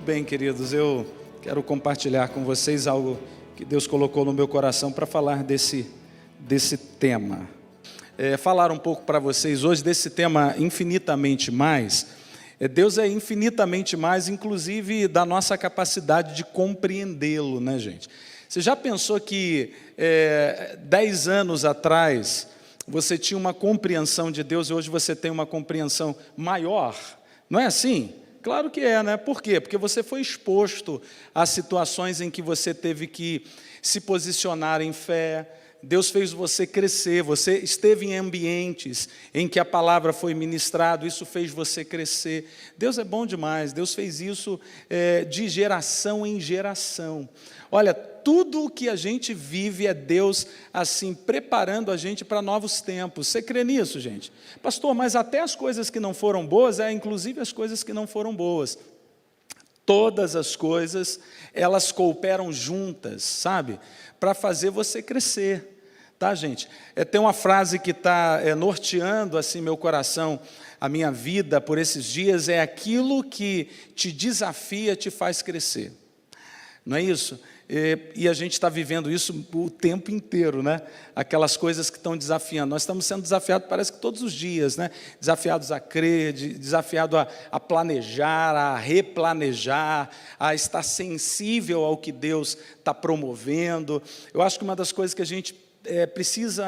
bem, queridos, eu quero compartilhar com vocês algo que Deus colocou no meu coração para falar desse tema. Falar um pouco para vocês hoje desse tema infinitamente mais. Deus é infinitamente mais, inclusive, da nossa capacidade de compreendê-lo, né, gente? Você já pensou que 10 anos atrás você tinha uma compreensão de Deus e hoje você tem uma compreensão maior? Não é assim? Claro que é, né? Por quê? Porque você foi exposto a situações em que você teve que se posicionar em fé. Deus fez você crescer, você esteve em ambientes em que a palavra foi ministrada, isso fez você crescer. Deus é bom demais, Deus fez isso de geração em geração. Olha, tudo o que a gente vive é Deus, assim, preparando a gente para novos tempos. Você crê nisso, gente? Pastor, mas até as coisas que não foram boas, inclusive as coisas que não foram boas. Todas as coisas, elas cooperam juntas, sabe? Para fazer você crescer. Tá, gente? Tem uma frase que está norteando assim meu coração, a minha vida por esses dias, é aquilo que te desafia, te faz crescer. Não é isso? E a gente está vivendo isso o tempo inteiro, né? Aquelas coisas que estão desafiando. Nós estamos sendo desafiados, parece que todos os dias, né? Desafiados a crer, desafiados a planejar, a replanejar, a estar sensível ao que Deus está promovendo. Eu acho que uma das coisas que a gente precisa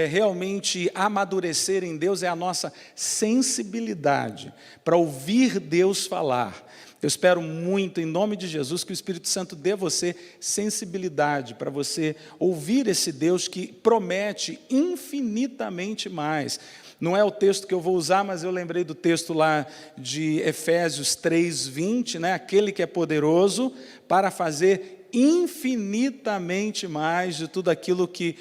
realmente amadurecer em Deus é a nossa sensibilidade para ouvir Deus falar. Eu espero muito, em nome de Jesus, que o Espírito Santo dê a você sensibilidade para você ouvir esse Deus que promete infinitamente mais. Não é o texto que eu vou usar, mas eu lembrei do texto lá de Efésios 3:20, né? Aquele que é poderoso para fazer infinitamente mais de tudo aquilo que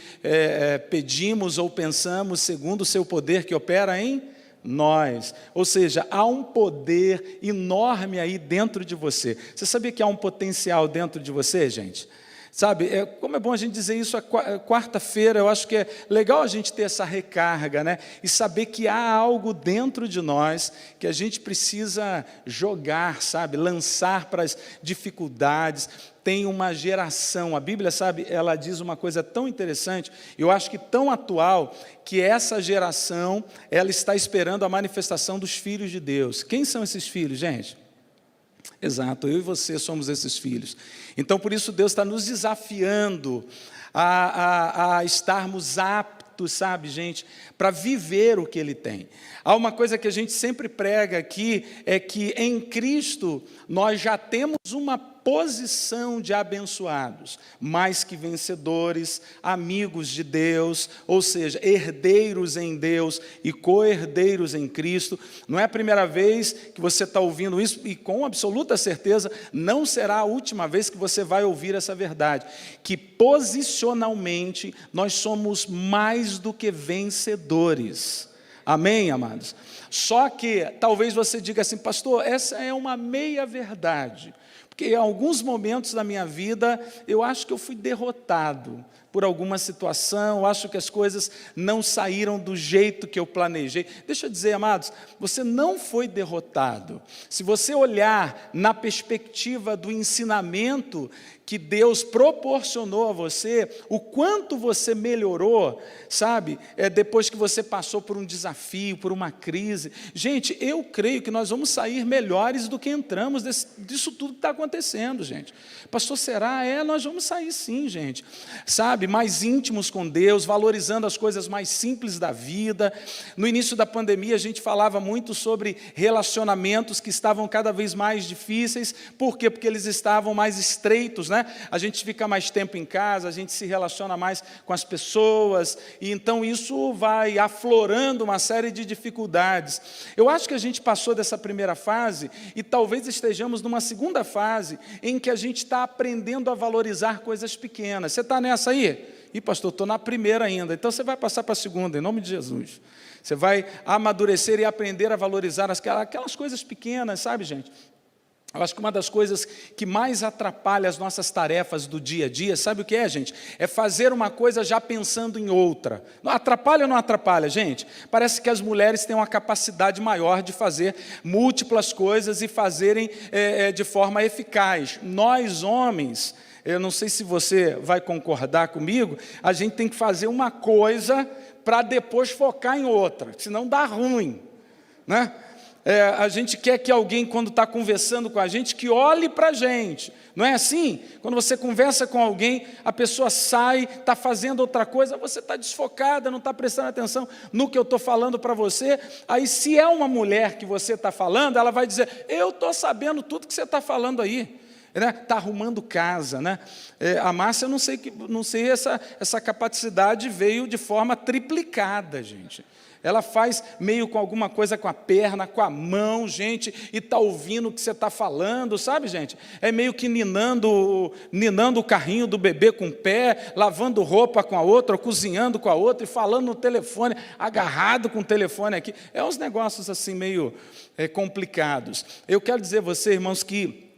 pedimos ou pensamos, segundo o seu poder que opera em nós. Ou seja, há um poder enorme aí dentro de você. Você sabia que há um potencial dentro de você, gente? Sabe, como é bom a gente dizer isso quarta-feira, eu acho que é legal a gente ter essa recarga, né? E saber que há algo dentro de nós que a gente precisa jogar, sabe? Lançar para as dificuldades. Tem uma geração, a Bíblia, sabe, ela diz uma coisa tão interessante, eu acho que tão atual, que essa geração, ela está esperando a manifestação dos filhos de Deus. Quem são esses filhos, gente? Exato, eu e você somos esses filhos. Então, por isso, Deus está nos desafiando a estarmos aptos, sabe, gente, para viver o que Ele tem. Há uma coisa que a gente sempre prega aqui, é que em Cristo nós já temos uma posição de abençoados, mais que vencedores, amigos de Deus, ou seja, herdeiros em Deus e co-herdeiros em Cristo. Não é a primeira vez que você está ouvindo isso, e com absoluta certeza não será a última vez que você vai ouvir essa verdade, que posicionalmente nós somos mais do que vencedores. Amém, amados? Só que talvez você diga assim, pastor, essa é uma meia-verdade. Porque em alguns momentos da minha vida, eu acho que eu fui derrotado por alguma situação, eu acho que as coisas não saíram do jeito que eu planejei. Deixa eu dizer, amados, você não foi derrotado. Se você olhar na perspectiva do ensinamento que Deus proporcionou a você, o quanto você melhorou, sabe, depois que você passou por um desafio, por uma crise. Gente, eu creio que nós vamos sair melhores do que entramos disso tudo que está acontecendo, gente. Pastor, será? Nós vamos sair sim, gente. Sabe, mais íntimos com Deus, valorizando as coisas mais simples da vida. No início da pandemia, a gente falava muito sobre relacionamentos que estavam cada vez mais difíceis. Por quê? Porque eles estavam mais estreitos, né? A gente fica mais tempo em casa, a gente se relaciona mais com as pessoas, e então isso vai aflorando uma série de dificuldades. Eu acho que a gente passou dessa primeira fase, e talvez estejamos numa segunda fase, em que a gente está aprendendo a valorizar coisas pequenas. Você está nessa aí? Ih, pastor, estou na primeira ainda. Então você vai passar para a segunda, em nome de Jesus. Você vai amadurecer e aprender a valorizar aquelas coisas pequenas, sabe, gente? Eu acho que uma das coisas que mais atrapalha as nossas tarefas do dia a dia, sabe o que é, gente? É fazer uma coisa já pensando em outra. Não atrapalha ou não atrapalha, gente? Parece que as mulheres têm uma capacidade maior de fazer múltiplas coisas e fazerem de forma eficaz. Nós, homens, eu não sei se você vai concordar comigo, a gente tem que fazer uma coisa para depois focar em outra, senão dá ruim, né? A gente quer que alguém, quando está conversando com a gente, que olhe para a gente. Não é assim? Quando você conversa com alguém, a pessoa sai, está fazendo outra coisa, você está desfocada, não está prestando atenção no que eu estou falando para você. Aí, se é uma mulher que você está falando, ela vai dizer, eu estou sabendo tudo que você está falando aí. Está arrumando casa, né? A Márcia, eu não sei essa capacidade veio de forma triplicada, gente. Ela faz meio com alguma coisa com a perna, com a mão, gente, e está ouvindo o que você está falando, sabe, gente? É meio que ninando o carrinho do bebê com o pé, lavando roupa com a outra, ou cozinhando com a outra, e falando no telefone, agarrado com o telefone aqui. É uns negócios assim meio complicados. Eu quero dizer a você, irmãos, que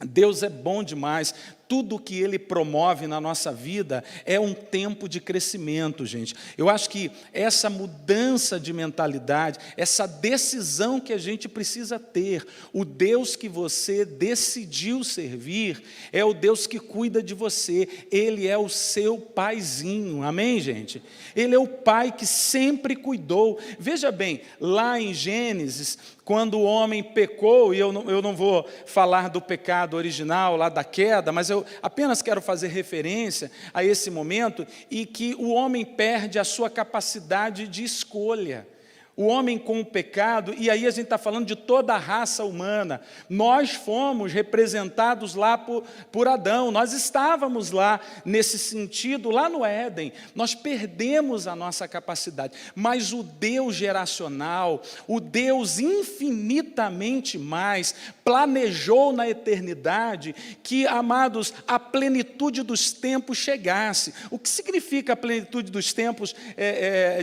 Deus é bom demais. Tudo que Ele promove na nossa vida é um tempo de crescimento, gente. Eu acho que essa mudança de mentalidade, essa decisão que a gente precisa ter, o Deus que você decidiu servir, é o Deus que cuida de você, Ele é o seu paizinho, amém, gente? Ele é o pai que sempre cuidou. Veja bem, lá em Gênesis, quando o homem pecou, e eu não vou falar do pecado original, lá da queda, mas eu apenas quero fazer referência a esse momento, e que o homem perde a sua capacidade de escolha. O homem com o pecado, e aí a gente está falando de toda a raça humana, nós fomos representados lá por Adão, nós estávamos lá nesse sentido, lá no Éden, nós perdemos a nossa capacidade, mas o Deus geracional, o Deus infinitamente mais, planejou na eternidade que, amados, a plenitude dos tempos chegasse. O que significa a plenitude dos tempos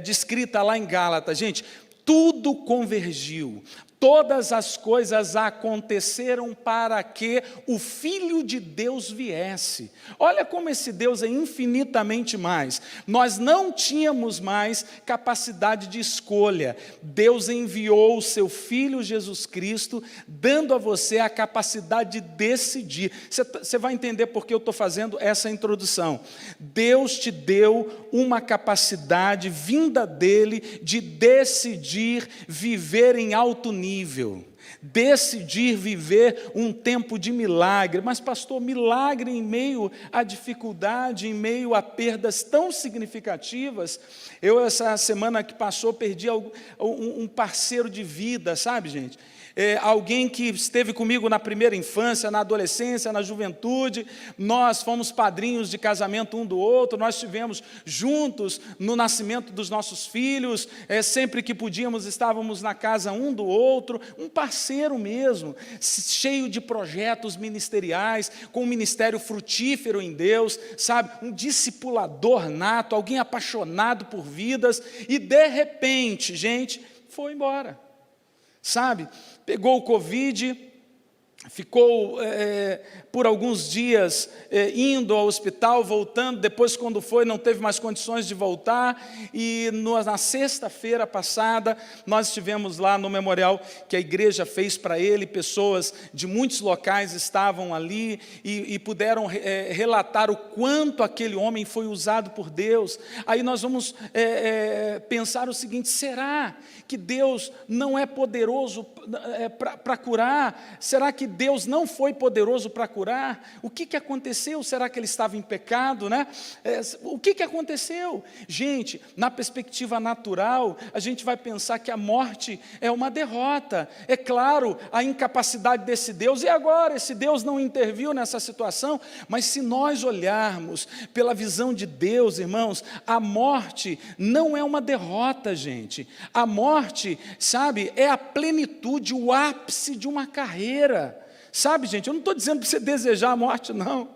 descrita lá em Gálatas, gente? Tudo convergiu, todas as coisas aconteceram para que o Filho de Deus viesse. Olha como esse Deus é infinitamente mais. Nós não tínhamos mais capacidade de escolha. Deus enviou o seu Filho Jesus Cristo, dando a você a capacidade de decidir. Você vai entender por que eu estou fazendo essa introdução. Deus te deu uma capacidade vinda dele de decidir viver em alto nível, decidir viver um tempo de milagre. Mas pastor, milagre em meio à dificuldade, em meio a perdas tão significativas. Eu essa semana que passou perdi um parceiro de vida, sabe, gente? Alguém que esteve comigo na primeira infância, na adolescência, na juventude. Nós fomos padrinhos de casamento um do outro, nós estivemos juntos no nascimento dos nossos filhos, sempre que podíamos estávamos na casa um do outro, um parceiro mesmo, cheio de projetos ministeriais, com um ministério frutífero em Deus, sabe, um discipulador nato, alguém apaixonado por vidas, e de repente, gente, foi embora. Sabe, pegou o Covid, ficou por alguns dias indo ao hospital, voltando, depois quando foi não teve mais condições de voltar, e na sexta-feira passada nós estivemos lá no memorial que a igreja fez para ele, pessoas de muitos locais estavam ali e puderam relatar o quanto aquele homem foi usado por Deus. Aí nós vamos pensar o seguinte: será que Deus não é poderoso para curar? Será que Deus não foi poderoso para curar? O que aconteceu? Será que ele estava em pecado, né? O que aconteceu? Gente, na perspectiva natural, a gente vai pensar que a morte é uma derrota. É claro, a incapacidade desse Deus, e agora? Esse Deus não interviu nessa situação? Mas se nós olharmos pela visão de Deus, irmãos, a morte não é uma derrota, gente. A morte, sabe, é a plenitude, o ápice de uma carreira. Sabe, gente, eu não estou dizendo para você desejar a morte, não.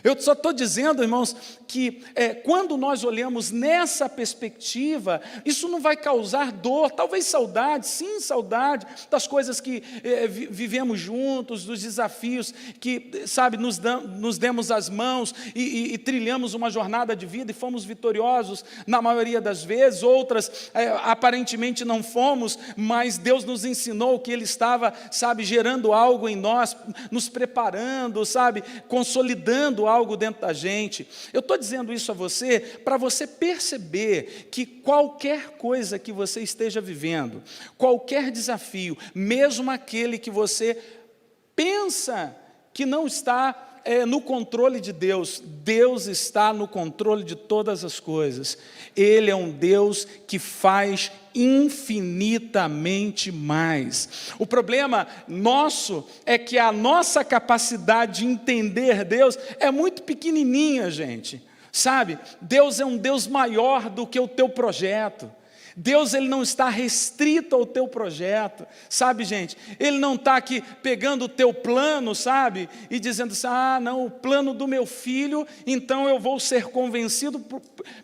Eu só estou dizendo, irmãos, que quando nós olhamos nessa perspectiva, isso não vai causar dor, talvez saudade, sim, saudade das coisas que vivemos juntos, dos desafios que, sabe, nos demos as mãos e trilhamos uma jornada de vida e fomos vitoriosos na maioria das vezes, outras aparentemente não fomos, mas Deus nos ensinou que Ele estava, sabe, gerando algo em nós, nos preparando, sabe, consolidando algo dentro da gente. Eu estou dizendo isso a você para você perceber que qualquer coisa que você esteja vivendo, qualquer desafio, mesmo aquele que você pensa que não está no controle de Deus, Deus está no controle de todas as coisas. Ele é um Deus que faz infinitamente mais. O problema nosso é que a nossa capacidade de entender Deus é muito pequenininha, gente. Sabe? Deus é um Deus maior do que o teu projeto. Deus, Ele não está restrito ao teu projeto, sabe, gente? Ele não está aqui pegando o teu plano, sabe? E dizendo assim, não, o plano do meu filho, então eu vou ser convencido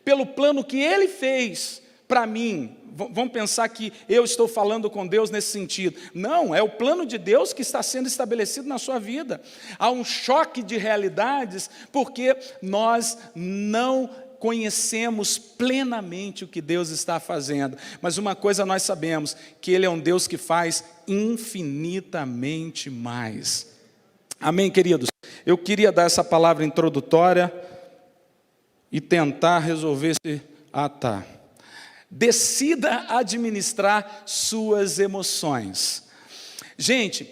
pelo plano que Ele fez para mim. Vamos pensar que eu estou falando com Deus nesse sentido. Não, é o plano de Deus que está sendo estabelecido na sua vida. Há um choque de realidades, porque nós não conhecemos plenamente o que Deus está fazendo, mas uma coisa nós sabemos, que Ele é um Deus que faz infinitamente mais. Amém, queridos? Eu queria dar essa palavra introdutória e tentar resolver esse... Decida administrar suas emoções. Gente,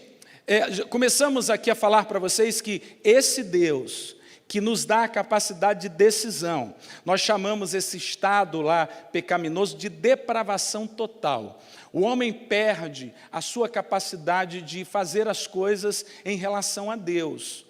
começamos aqui a falar para vocês que esse Deus que nos dá a capacidade de decisão, nós chamamos esse estado lá pecaminoso de depravação total. O homem perde a sua capacidade de fazer as coisas em relação a Deus.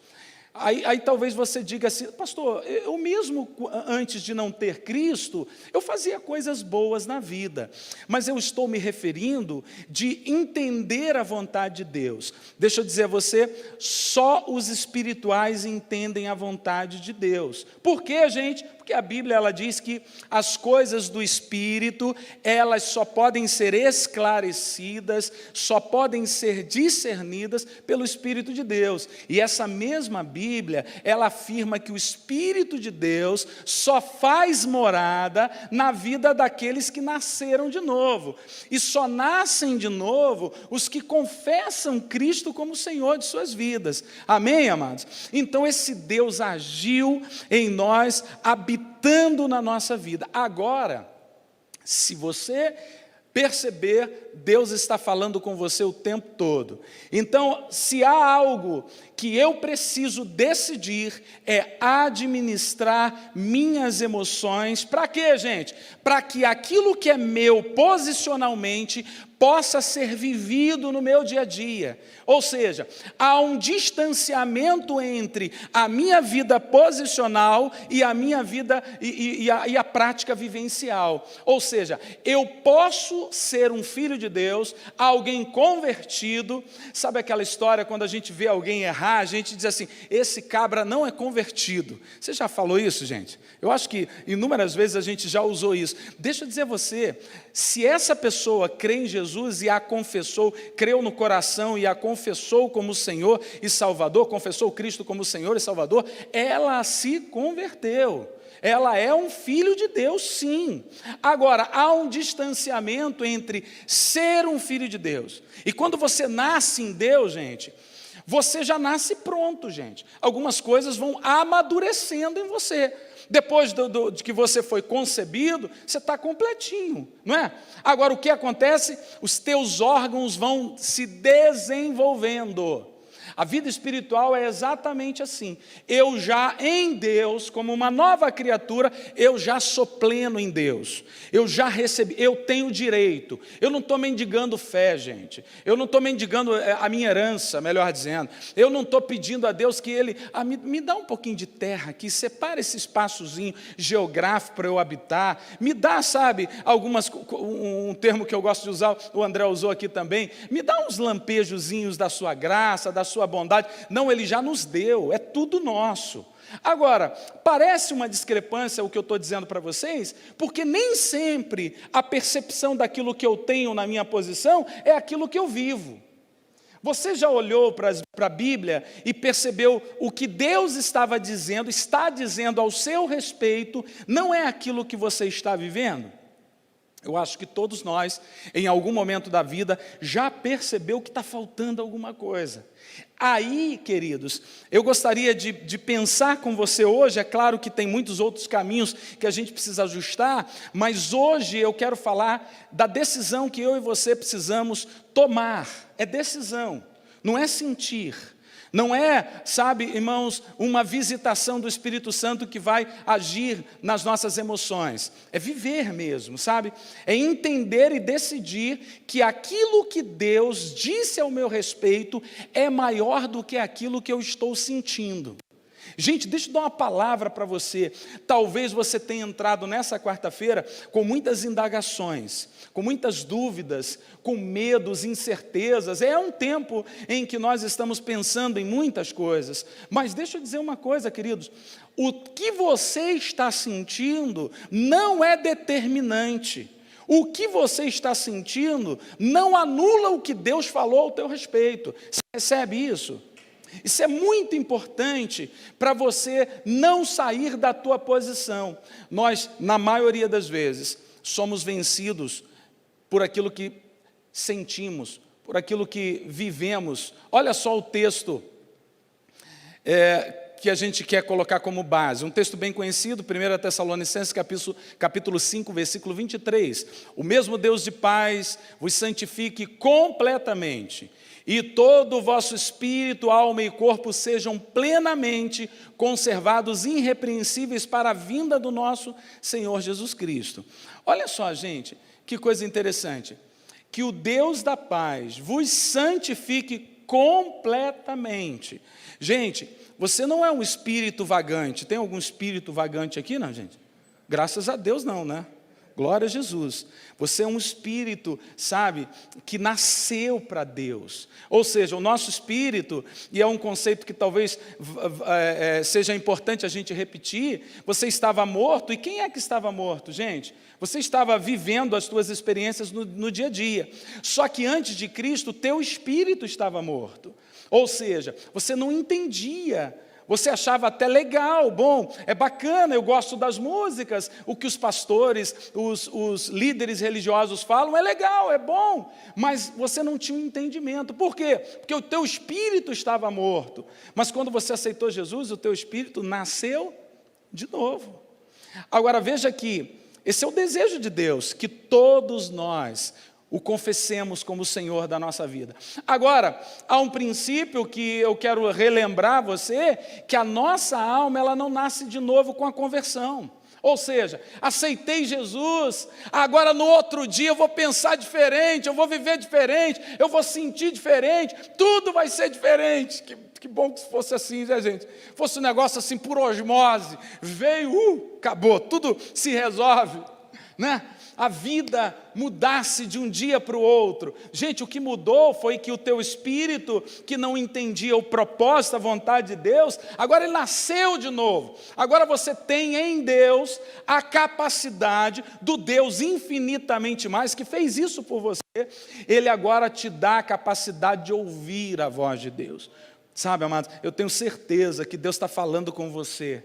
Aí talvez você diga assim, pastor, eu mesmo antes de não ter Cristo, eu fazia coisas boas na vida, mas eu estou me referindo de entender a vontade de Deus. Deixa eu dizer a você, só os espirituais entendem a vontade de Deus. Por quê, gente? Porque a Bíblia ela diz que as coisas do Espírito, elas só podem ser esclarecidas, só podem ser discernidas pelo Espírito de Deus. E essa mesma Bíblia, ela afirma que o Espírito de Deus só faz morada na vida daqueles que nasceram de novo. E só nascem de novo os que confessam Cristo como Senhor de suas vidas. Amém, amados? Então esse Deus agiu em nós, habitando na nossa vida. Agora, se você perceber, Deus está falando com você o tempo todo. Então, se há algo que eu preciso decidir, é administrar minhas emoções. Para quê, gente? Para que aquilo que é meu posicionalmente possa ser vivido no meu dia a dia. Ou seja, há um distanciamento entre a minha vida posicional e a minha vida e a prática vivencial. Ou seja, eu posso ser um filho de Deus, alguém convertido. Sabe aquela história quando a gente vê alguém errar, a gente diz assim, esse cabra não é convertido. Você já falou isso, gente? Eu acho que inúmeras vezes a gente já usou isso. Deixa eu dizer a você, se essa pessoa crê em Jesus e a confessou, creu no coração e a confessou como Senhor e Salvador, confessou Cristo como Senhor e Salvador, ela se converteu. Ela é um filho de Deus, sim. Agora, há um distanciamento entre ser um filho de Deus. E quando você nasce em Deus, gente, você já nasce pronto, gente. Algumas coisas vão amadurecendo em você. Depois de que você foi concebido, você está completinho, não é? Agora, o que acontece? Os teus órgãos vão se desenvolvendo. A vida espiritual é exatamente assim. Eu já em Deus, como uma nova criatura, eu já sou pleno em Deus. Eu já recebi, eu tenho direito. Eu não estou mendigando fé, gente. Eu não estou mendigando a minha herança, melhor dizendo. Eu não estou pedindo a Deus que Ele me dá um pouquinho de terra aqui, separa esse espaçozinho geográfico para eu habitar. Me dá, sabe, um termo que eu gosto de usar, o André usou aqui também. Me dá uns lampejozinhos da sua graça, da sua sua bondade. Não, Ele já nos deu, é tudo nosso. Agora, parece uma discrepância o que eu estou dizendo para vocês, porque nem sempre a percepção daquilo que eu tenho na minha posição é aquilo que eu vivo. Você já olhou para a Bíblia e percebeu o que Deus estava dizendo, está dizendo ao seu respeito, não é aquilo que você está vivendo? Eu acho que todos nós, em algum momento da vida, já percebeu que está faltando alguma coisa. Aí, queridos, eu gostaria de pensar com você hoje, é claro que tem muitos outros caminhos que a gente precisa ajustar, mas hoje eu quero falar da decisão que eu e você precisamos tomar. É decisão, não é sentir. Não é, sabe, irmãos, uma visitação do Espírito Santo que vai agir nas nossas emoções. É viver mesmo, sabe? É entender e decidir que aquilo que Deus disse ao meu respeito é maior do que aquilo que eu estou sentindo. Gente, deixa eu dar uma palavra para você. Talvez você tenha entrado nessa quarta-feira com muitas indagações, com muitas dúvidas, com medos, incertezas. É um tempo em que nós estamos pensando em muitas coisas. Mas deixa eu dizer uma coisa, queridos. O que você está sentindo não é determinante. O que você está sentindo não anula o que Deus falou ao teu respeito. Você percebe isso? Isso é muito importante para você não sair da tua posição. Nós, na maioria das vezes, somos vencidos por aquilo que sentimos, por aquilo que vivemos. Olha só o texto que a gente quer colocar como base. Um texto bem conhecido, 1 Tessalonicenses, capítulo 5, versículo 23. O mesmo Deus de paz vos santifique completamente, e todo o vosso espírito, alma e corpo sejam plenamente conservados irrepreensíveis para a vinda do nosso Senhor Jesus Cristo. Olha só, gente, que coisa interessante. Que o Deus da paz vos santifique completamente. Gente, você não é um espírito vagante. Tem algum espírito vagante aqui, não, gente? Graças a Deus não, né? Glória a Jesus. Você é um espírito, sabe, que nasceu para Deus. Ou seja, o nosso espírito, e é um conceito que talvez seja importante a gente repetir, você estava morto, e quem é que estava morto, gente? Você estava vivendo as suas experiências no dia a dia. Só que antes de Cristo, o teu espírito estava morto. Ou seja, você não entendia. Você achava até legal, bom, é bacana, eu gosto das músicas, o que os pastores, os líderes religiosos falam é legal, é bom, mas você não tinha um entendimento. Por quê? Porque o teu espírito estava morto. Mas quando você aceitou Jesus, o teu espírito nasceu de novo. Agora veja aqui, esse é o desejo de Deus, que todos nós o confessemos como o Senhor da nossa vida. Agora, há um princípio que eu quero relembrar você, que a nossa alma, ela não nasce de novo com a conversão. Ou seja, aceitei Jesus, agora no outro dia eu vou pensar diferente, eu vou viver diferente, eu vou sentir diferente, tudo vai ser diferente. Que bom que fosse assim, né, gente? Fosse um negócio assim por osmose, veio, acabou, tudo se resolve, né? A vida mudasse de um dia para o outro. Gente, o que mudou foi que o teu espírito, que não entendia o propósito, a vontade de Deus, agora ele nasceu de novo. Agora você tem em Deus a capacidade do Deus infinitamente mais, que fez isso por você, ele agora te dá a capacidade de ouvir a voz de Deus. Sabe, amados, eu tenho certeza que Deus está falando com você.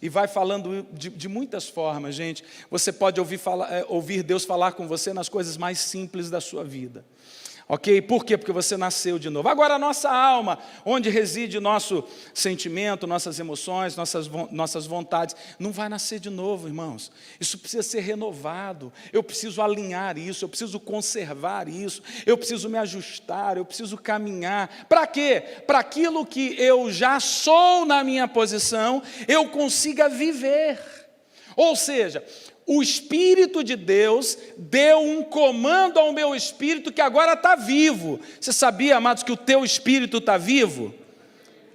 E vai falando de muitas formas, gente. Você pode ouvir Deus falar com você nas coisas mais simples da sua vida. Ok? Por quê? Porque você nasceu de novo. Agora a nossa alma, onde reside nosso sentimento, nossas emoções, nossas vontades, não vai nascer de novo, irmãos. Isso precisa ser renovado. Eu preciso alinhar isso, eu preciso conservar isso, eu preciso me ajustar, eu preciso caminhar. Para quê? Para aquilo que eu já sou na minha posição, eu consiga viver. Ou seja, o Espírito de Deus deu um comando ao meu espírito que agora está vivo. Você sabia, amados, que o teu espírito está vivo?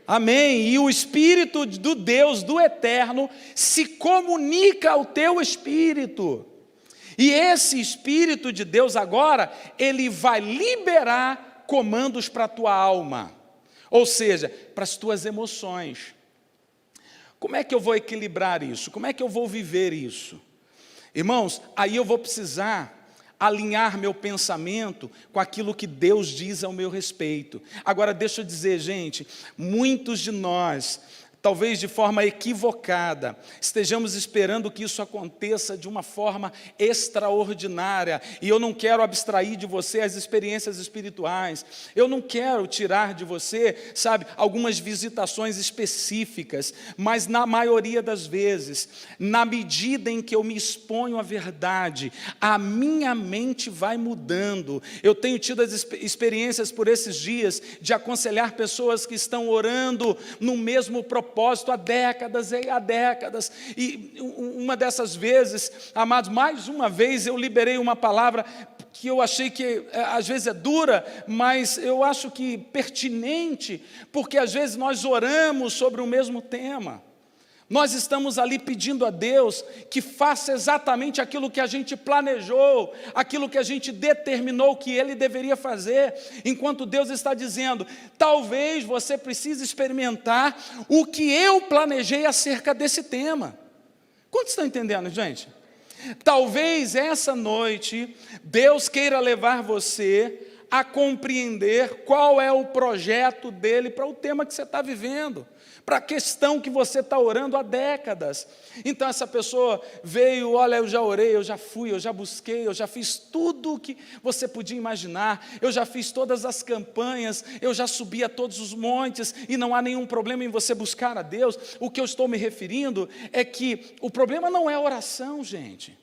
Amém. E o Espírito do Deus, do Eterno, se comunica ao teu espírito. E esse Espírito de Deus agora, ele vai liberar comandos para a tua alma. ou seja, para as tuas emoções. Como é que eu vou equilibrar isso? Como é que eu vou viver isso? Irmãos, aí eu vou precisar alinhar meu pensamento com aquilo que Deus diz ao meu respeito. Agora, deixa eu dizer, gente, muitos de nós, talvez de forma equivocada, estejamos esperando que isso aconteça de uma forma extraordinária, e eu não quero abstrair de você as experiências espirituais, eu não quero tirar de você, sabe, algumas visitações específicas, mas na maioria das vezes, na medida em que eu me exponho à verdade, a minha mente vai mudando. Eu tenho tido as experiências por esses dias de aconselhar pessoas que estão orando no mesmo propósito há décadas e há décadas, e uma dessas vezes, amados, mais uma vez eu liberei uma palavra que eu achei que às vezes é dura, mas eu acho que pertinente, porque às vezes nós oramos sobre o mesmo tema. Nós estamos ali pedindo a Deus que faça exatamente aquilo que a gente planejou, aquilo que a gente determinou que Ele deveria fazer, enquanto Deus está dizendo, talvez você precise experimentar o que eu planejei acerca desse tema. Quantos estão entendendo, gente? Talvez essa noite Deus queira levar você a compreender qual é o projeto dEle para o tema que você está vivendo, para a questão que você está orando há décadas. Então essa pessoa veio, olha, eu já orei, eu já fui, eu já busquei, eu já fiz tudo o que você podia imaginar, eu já fiz todas as campanhas, eu já subi a todos os montes, e não há nenhum problema em você buscar a Deus. O que eu estou me referindo é que o problema não é a oração, gente.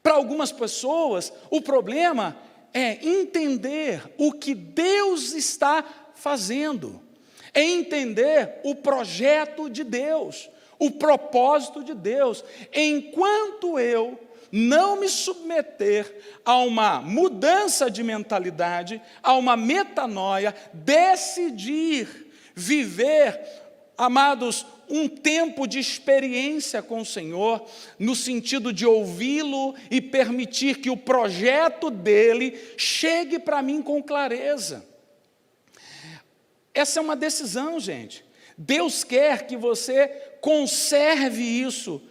Para algumas pessoas, o problema é entender o que Deus está fazendo, é entender o projeto de Deus, o propósito de Deus. Enquanto eu não me submeter a uma mudança de mentalidade, a uma metanoia, decidir viver, amados, um tempo de experiência com o Senhor, no sentido de ouvi-lo e permitir que o projeto dEle chegue para mim com clareza. Essa é uma decisão, gente. Deus quer que você conserve isso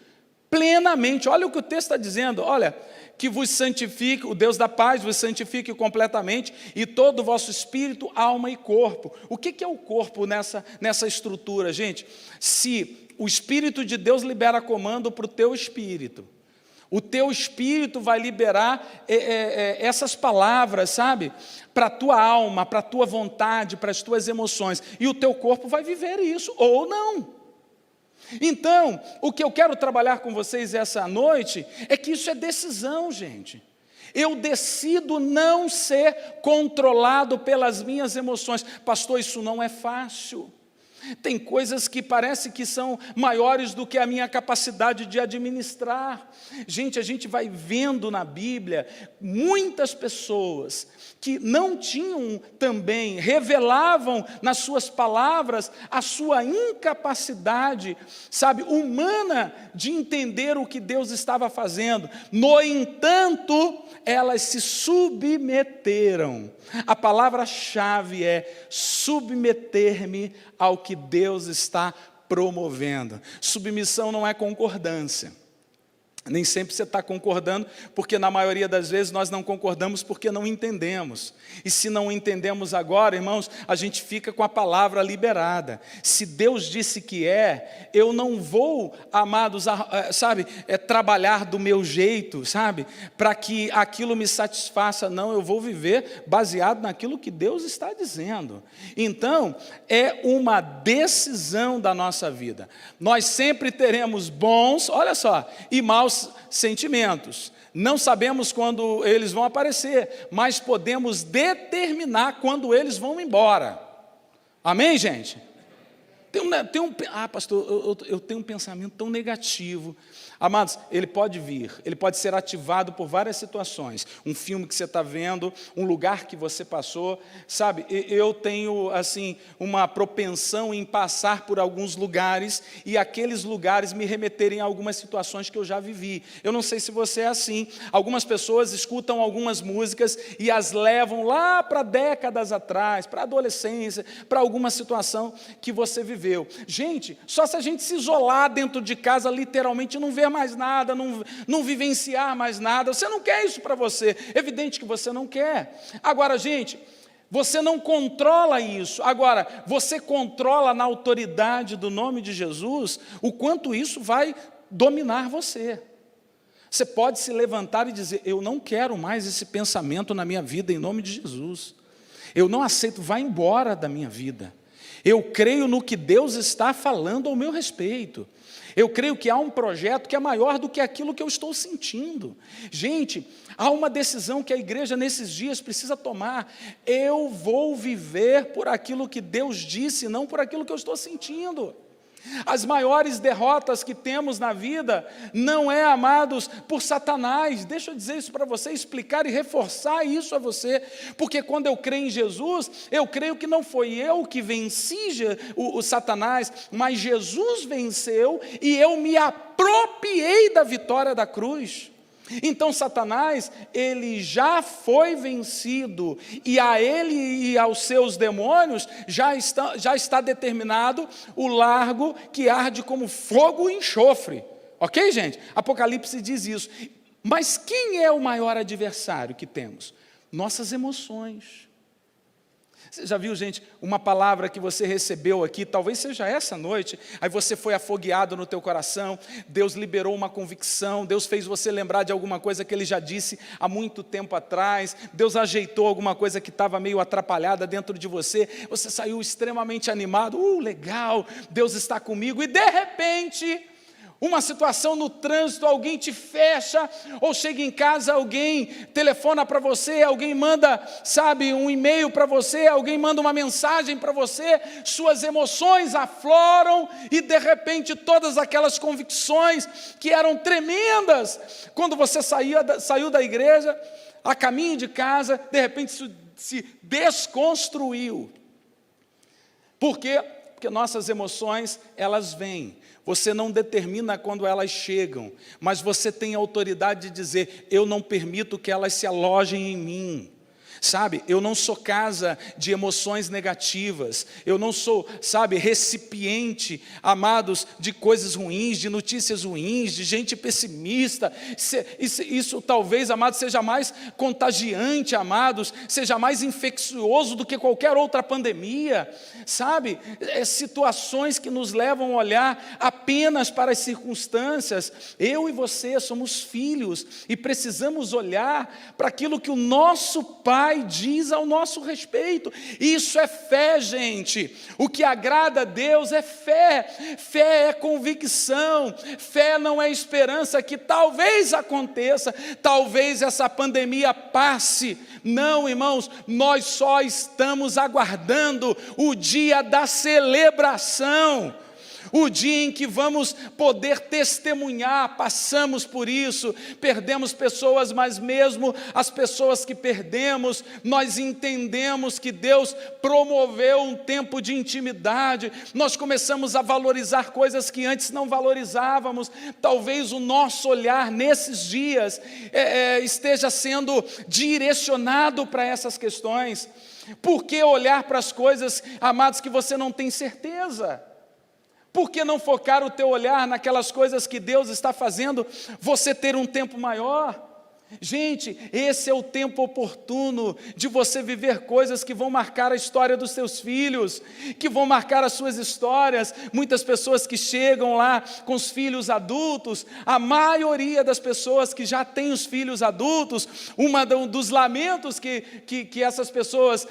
plenamente. Olha o que o texto está dizendo, olha, que vos santifique, o Deus da paz vos santifique completamente, e todo o vosso espírito, alma e corpo. O que é o corpo nessa estrutura, gente? Se o Espírito de Deus libera comando para o teu espírito, o teu espírito vai liberar essas palavras, sabe? Para a tua alma, para a tua vontade, para as tuas emoções. E o teu corpo vai viver isso, ou não. Então, o que eu quero trabalhar com vocês essa noite, é que isso é decisão, gente. Eu decido não ser controlado pelas minhas emoções. Pastor, isso não é fácil. Tem coisas que parece que são maiores do que a minha capacidade de administrar. Gente, a gente vai vendo na Bíblia muitas pessoas que não tinham também, revelavam nas suas palavras a sua incapacidade, sabe, humana de entender o que Deus estava fazendo. No entanto, elas se submeteram. A palavra-chave é submeter-me ao que Deus está promovendo. Submissão não é concordância. Nem sempre você está concordando, porque na maioria das vezes nós não concordamos porque não entendemos. E se não entendemos agora, irmãos, a gente fica com a palavra liberada. Se Deus disse que eu não vou, amados, sabe, trabalhar do meu jeito, sabe, para que aquilo me satisfaça. Não, eu vou viver baseado naquilo que Deus está dizendo. Então, é uma decisão da nossa vida. Nós sempre teremos bons, olha só, e maus sentimentos. Não sabemos quando eles vão aparecer, mas podemos determinar quando eles vão embora. Amém, gente? Pastor, eu tenho um pensamento tão negativo. Amados, ele pode vir, ele pode ser ativado por várias situações. Um filme que você está vendo, um lugar que você passou, sabe? Eu tenho, assim, uma propensão em passar por alguns lugares e aqueles lugares me remeterem a algumas situações que eu já vivi. Eu não sei se você é assim. Algumas pessoas escutam algumas músicas e as levam lá para décadas atrás, para a adolescência, para alguma situação que você viveu. Gente, só se a gente se isolar dentro de casa, literalmente não ver mais nada, não vivenciar mais nada. Você não quer isso para você, evidente que você não quer. Agora, gente, você não controla isso. Agora, você controla na autoridade do nome de Jesus o quanto isso vai dominar você. Você pode se levantar e dizer, eu não quero mais esse pensamento na minha vida em nome de Jesus. Eu não aceito, vai embora da minha vida. Eu creio no que Deus está falando ao meu respeito. Eu creio que há um projeto que é maior do que aquilo que eu estou sentindo. Gente, há uma decisão que a igreja nesses dias precisa tomar. Eu vou viver por aquilo que Deus disse, não por aquilo que eu estou sentindo. As maiores derrotas que temos na vida não é, amados, por Satanás. Deixa eu dizer isso para você, explicar e reforçar isso a você, porque quando eu creio em Jesus, eu creio que não foi eu que venci o Satanás, mas Jesus venceu e eu me apropriei da vitória da cruz. Então Satanás, ele já foi vencido, e a ele e aos seus demônios já está determinado o largo que arde como fogo e enxofre. Ok, gente? Apocalipse diz isso. Mas quem é o maior adversário que temos? Nossas emoções. Você já viu, gente, uma palavra que você recebeu aqui, talvez seja essa noite, aí você foi afogueado no teu coração, Deus liberou uma convicção, Deus fez você lembrar de alguma coisa que Ele já disse há muito tempo atrás, Deus ajeitou alguma coisa que estava meio atrapalhada dentro de você saiu extremamente animado, legal, Deus está comigo, e de repente, uma situação no trânsito, alguém te fecha, ou chega em casa, alguém telefona para você, alguém manda, um e-mail para você, alguém manda uma mensagem para você, suas emoções afloram, e de repente todas aquelas convicções que eram tremendas, quando você saiu da igreja, a caminho de casa, de repente isso se desconstruiu. Por quê? Porque nossas emoções, elas vêm. Você não determina quando elas chegam, mas você tem a autoridade de dizer, eu não permito que elas se alojem em mim. Eu não sou casa de emoções negativas, eu não sou, recipiente, amados, de coisas ruins, de notícias ruins, de gente pessimista. Isso talvez, amados, seja mais contagiante, amados, seja mais infeccioso do que qualquer outra pandemia, situações que nos levam a olhar apenas para as circunstâncias. Eu e você somos filhos e precisamos olhar para aquilo que o nosso Pai diz ao nosso respeito. Isso é fé, gente. O que agrada a Deus é fé. Fé é convicção. Fé não é esperança que talvez aconteça, talvez essa pandemia passe. Não, irmãos, nós só estamos aguardando o dia da celebração. O dia em que vamos poder testemunhar, passamos por isso, perdemos pessoas, mas mesmo as pessoas que perdemos, nós entendemos que Deus promoveu um tempo de intimidade, nós começamos a valorizar coisas que antes não valorizávamos. Talvez o nosso olhar nesses dias esteja sendo direcionado para essas questões. Por que olhar para as coisas, amados, que você não tem certeza? Por que não focar o teu olhar naquelas coisas que Deus está fazendo você ter um tempo maior? Gente, esse é o tempo oportuno de você viver coisas que vão marcar a história dos seus filhos, que vão marcar as suas histórias. Muitas pessoas que chegam lá com os filhos adultos, a maioria das pessoas que já têm os filhos adultos, dos lamentos que essas pessoas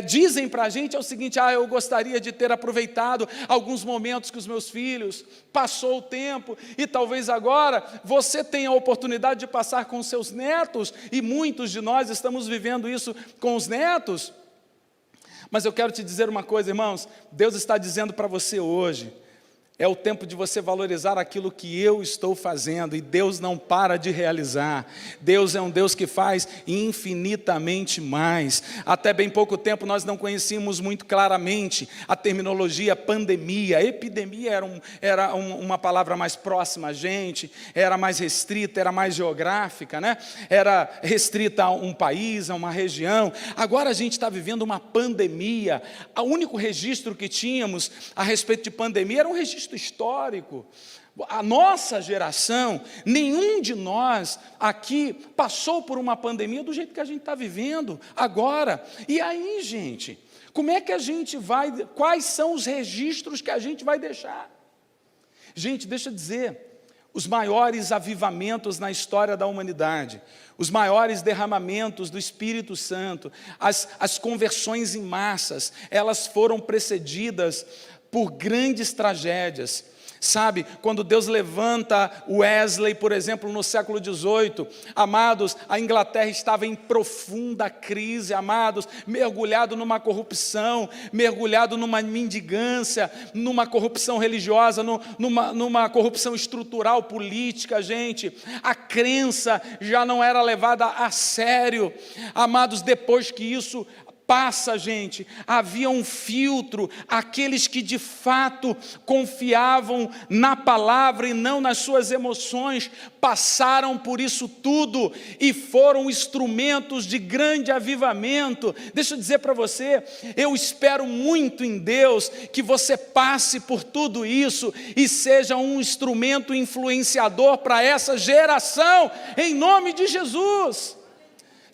dizem para a gente é o seguinte: eu gostaria de ter aproveitado alguns momentos com os meus filhos, passou o tempo, e talvez agora você tenha a oportunidade de passar com os seus netos, e muitos de nós estamos vivendo isso com os netos. Mas eu quero te dizer uma coisa, irmãos, Deus está dizendo para você hoje, é o tempo de você valorizar aquilo que eu estou fazendo, e Deus não para de realizar. Deus é um Deus que faz infinitamente mais. Até bem pouco tempo nós não conhecíamos muito claramente a terminologia pandemia. Epidemia era uma palavra mais próxima a gente, era mais restrita, era mais geográfica, né? Era restrita a um país, a uma região. Agora a gente está vivendo uma pandemia. O único registro que tínhamos a respeito de pandemia era um registro histórico. A nossa geração, nenhum de nós aqui passou por uma pandemia do jeito que a gente está vivendo agora. E aí, gente, como é que a gente vai, quais são os registros que a gente vai deixar? Gente, deixa eu dizer, os maiores avivamentos na história da humanidade, os maiores derramamentos do Espírito Santo, as conversões em massas, elas foram precedidas por grandes tragédias. Sabe, quando Deus levanta Wesley, por exemplo, no século XVIII, amados, a Inglaterra estava em profunda crise, amados, mergulhado numa corrupção, mergulhado numa mendigância, numa corrupção religiosa, numa corrupção estrutural, política, gente. A crença já não era levada a sério. Amados, depois que isso passa, gente, havia um filtro, aqueles que de fato confiavam na palavra e não nas suas emoções, passaram por isso tudo e foram instrumentos de grande avivamento. Deixa eu dizer para você, eu espero muito em Deus que você passe por tudo isso e seja um instrumento influenciador para essa geração, em nome de Jesus.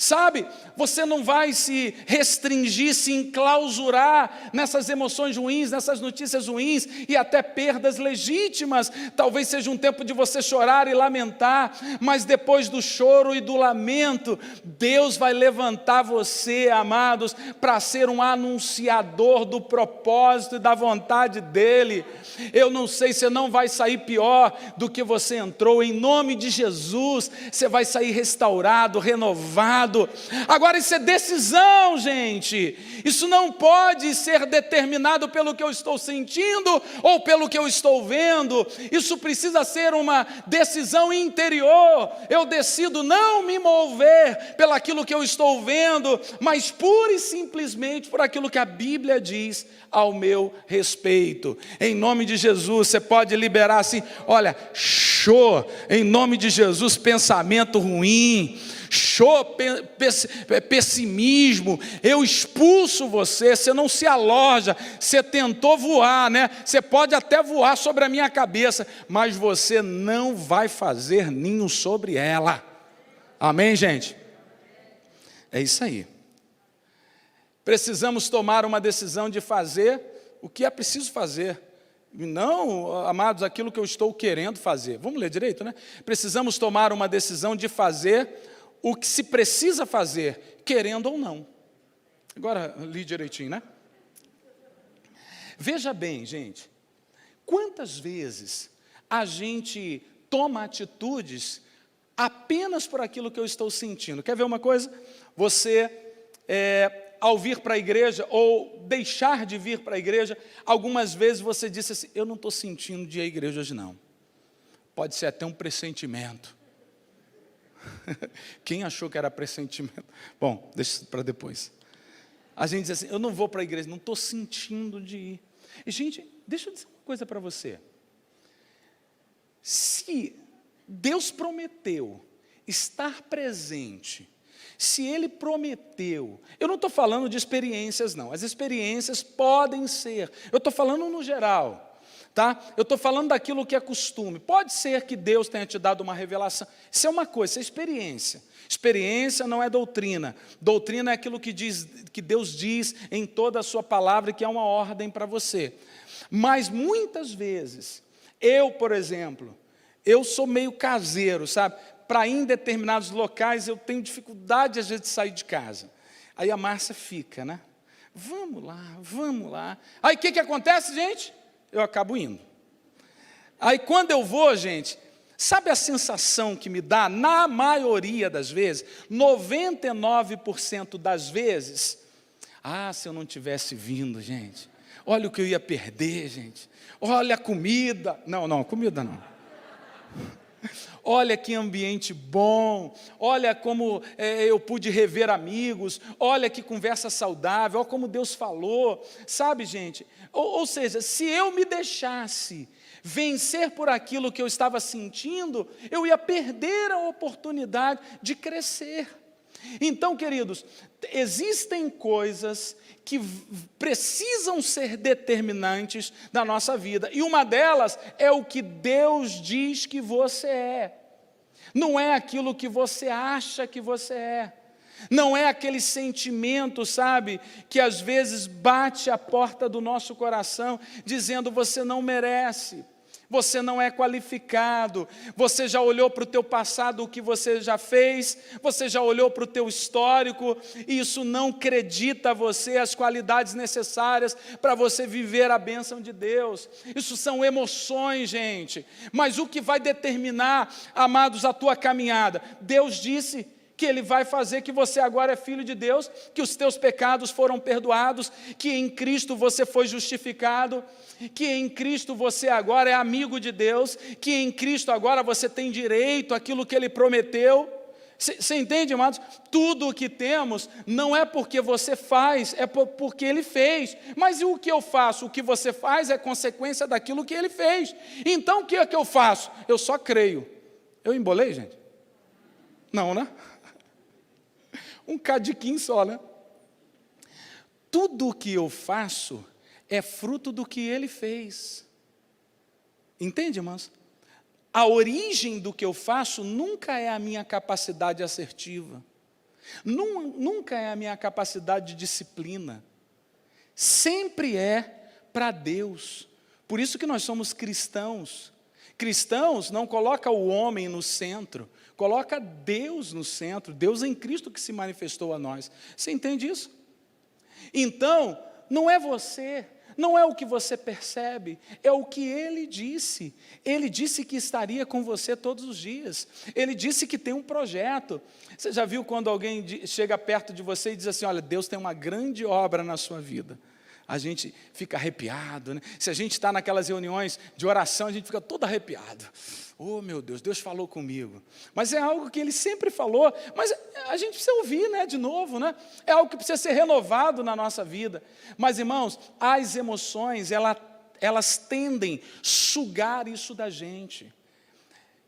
Sabe, você não vai se restringir, se enclausurar nessas emoções ruins, nessas notícias ruins e até perdas legítimas. Talvez seja um tempo de você chorar e lamentar, mas depois do choro e do lamento, Deus vai levantar você, amados, para ser um anunciador do propósito e da vontade dEle. Eu não sei, você não vai sair pior do que você entrou, em nome de Jesus, você vai sair restaurado, renovado. Agora isso é decisão, gente. Isso não pode ser determinado pelo que eu estou sentindo ou pelo que eu estou vendo. Isso precisa ser uma decisão interior. Eu decido não me mover pelaquilo que eu estou vendo, mas pura e simplesmente por aquilo que a Bíblia diz ao meu respeito. Em nome de Jesus, você pode liberar assim, olha, show, em nome de Jesus, pensamento ruim, show, pessimismo, eu expulso você, você não se aloja, você tentou voar, né? Você pode até voar sobre a minha cabeça, mas você não vai fazer ninho sobre ela. Amém, gente? É isso aí. Precisamos tomar uma decisão de fazer o que é preciso fazer. Não, amados, aquilo que eu estou querendo fazer. Vamos ler direito, né? Precisamos tomar uma decisão de fazer o que se precisa fazer, querendo ou não. Agora, li direitinho, né? Veja bem, gente, quantas vezes a gente toma atitudes apenas por aquilo que eu estou sentindo. Quer ver uma coisa? Você, ao vir para a igreja, ou deixar de vir para a igreja, algumas vezes você disse assim, eu não estou sentindo de ir à igreja hoje não. Pode ser até um pressentimento. Quem achou que era pressentimento? Bom, deixa isso para depois. A gente diz assim, eu não vou para a igreja, não estou sentindo de ir. E gente, deixa eu dizer uma coisa para você. Se Deus prometeu estar presente, se Ele prometeu, eu não estou falando de experiências não, as experiências podem ser, eu estou falando no geral, tá? Eu estou falando daquilo que é costume, pode ser que Deus tenha te dado uma revelação, isso é uma coisa, isso é experiência. Experiência não é doutrina, doutrina é aquilo que Deus diz em toda a sua palavra, que é uma ordem para você. Mas muitas vezes, eu, por exemplo, eu sou meio caseiro, sabe? Para ir em determinados locais, eu tenho dificuldade às vezes de sair de casa. Aí a Márcia fica, né? Vamos lá, vamos lá. Aí o que acontece, gente? Eu acabo indo. Aí quando eu vou, gente, sabe a sensação que me dá? Na maioria das vezes, 99% das vezes, se eu não tivesse vindo, gente, Olha o que eu ia perder, gente. Olha a comida. Não, comida não. Olha que ambiente bom, olha como eu pude rever amigos, olha que conversa saudável, olha como Deus falou, sabe, gente? Ou seja, se eu me deixasse vencer por aquilo que eu estava sentindo, eu ia perder a oportunidade de crescer. Então, queridos, existem coisas que precisam ser determinantes da nossa vida, e uma delas é o que Deus diz que você é, não é aquilo que você acha que você é, não é aquele sentimento, sabe, que às vezes bate a porta do nosso coração, dizendo você não merece, você não é qualificado, você já olhou para o teu passado, o que você já fez, você já olhou para o teu histórico, e isso não acredita a você as qualidades necessárias para você viver a bênção de Deus. Isso são emoções, gente, mas o que vai determinar, amados, a tua caminhada? Deus disse que Ele vai fazer que você agora é filho de Deus, que os teus pecados foram perdoados, que em Cristo você foi justificado, que em Cristo você agora é amigo de Deus, que em Cristo agora você tem direito àquilo que Ele prometeu. Você entende, amados? Tudo o que temos não é porque você faz, é porque Ele fez. Mas e o que eu faço? O que você faz é consequência daquilo que Ele fez. Então o que é que eu faço? Eu só creio. Eu embolei, gente? Não, né? Um cadiquinho só, né? Tudo o que eu faço é fruto do que Ele fez. Entende, irmãos? A origem do que eu faço nunca é a minha capacidade assertiva. Nunca é a minha capacidade de disciplina. Sempre é para Deus. Por isso que nós somos cristãos. Cristãos não colocam o homem no centro, coloca Deus no centro, Deus em Cristo que se manifestou a nós. Você entende isso? Então, não é você, não é o que você percebe, é o que Ele disse. Ele disse que estaria com você todos os dias. Ele disse que tem um projeto. Você já viu quando alguém chega perto de você e diz assim, olha, Deus tem uma grande obra na sua vida? A gente fica arrepiado, né? Se a gente está naquelas reuniões de oração, a gente fica todo arrepiado. Oh, meu Deus, Deus falou comigo. Mas é algo que Ele sempre falou, mas a gente precisa ouvir, né, de novo, né? É algo que precisa ser renovado na nossa vida. Mas, irmãos, as emoções, elas tendem a sugar isso da gente.